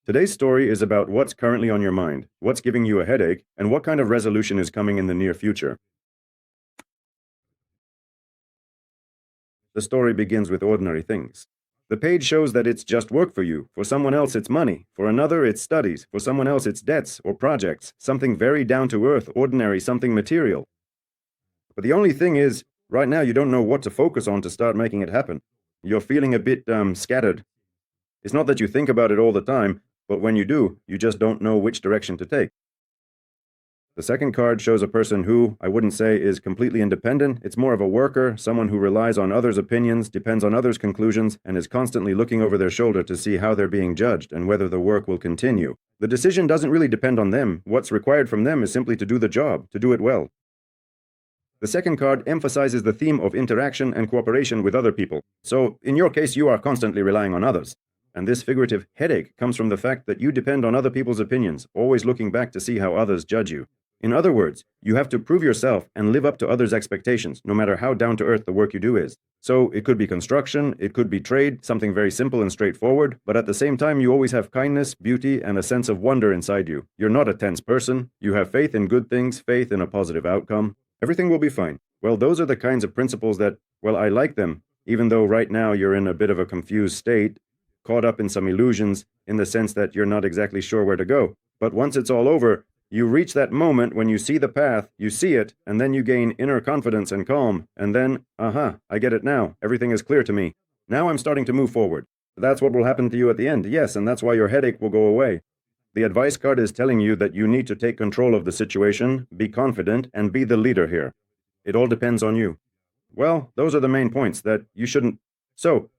Today's story is about what's currently on your mind, what's giving you a headache, and what kind of resolution is coming in the near future. The story begins with ordinary things. The page shows that it's just work for you. For someone else, it's money. For another, it's studies. For someone else, it's debts or projects. Something very down to earth, ordinary, something material. But the only thing is, right now you don't know what to focus on to start making it happen. You're feeling a bit scattered. It's not that you think about it all the time, but when you do, you just don't know which direction to take. The second card shows a person who, I wouldn't say is completely independent. It's more of a worker, someone who relies on others' opinions, depends on others' conclusions, and is constantly looking over their shoulder to see how they're being judged and whether the work will continue. The decision doesn't really depend on them. What's required from them is simply to do the job, to do it well. The second card emphasizes the theme of interaction and cooperation with other people. So, in your case, you are constantly relying on others. And this figurative headache comes from the fact that you depend on other people's opinions, always looking back to see how others judge you. In other words, you have to prove yourself and live up to others' expectations, no matter how down-to-earth the work you do is. So, it could be construction, it could be trade, something very simple and straightforward, but at the same time you always have kindness, beauty, and a sense of wonder inside you. You're not a tense person, you have faith in good things, faith in a positive outcome. Everything will be fine. Well, those are the kinds of principles that, well, I like them, even though right now you're in a bit of a confused state, caught up in some illusions, in the sense that you're not exactly sure where to go. But once it's all over, you reach that moment when you see the path, you see it, and then you gain inner confidence and calm, and then, I get it now, everything is clear to me. Now I'm starting to move forward. That's what will happen to you at the end, yes, and that's why your headache will go away. The advice card is telling you that you need to take control of the situation, be confident, and be the leader here. It all depends on you. Well, those are the main points that you shouldn't... So,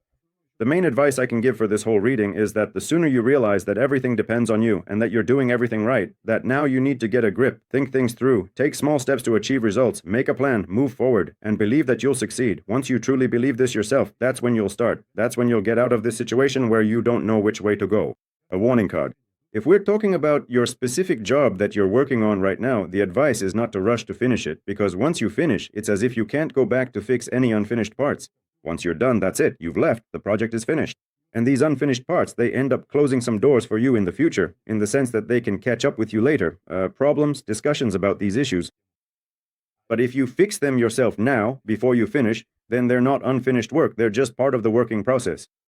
the main advice I can give for this whole reading is that the sooner you realize that everything depends on you and that you're doing everything right, that now you need to get a grip, think things through, take small steps to achieve results, make a plan, move forward, and believe that you'll succeed. Once you truly believe this yourself, that's when you'll start. That's when you'll get out of this situation where you don't know which way to go. A warning card. If we're talking about your specific job that you're working on right now, the advice is not to rush to finish it, because once you finish, it's as if you can't go back to fix any unfinished parts. Once you're done, that's it. You've left. The project is finished. And these unfinished parts, they end up closing some doors for you in the future, in the sense that they can catch up with you later. Problems, discussions about these issues. But if you fix them yourself now, before you finish, then they're not unfinished work. They're just part of the working process.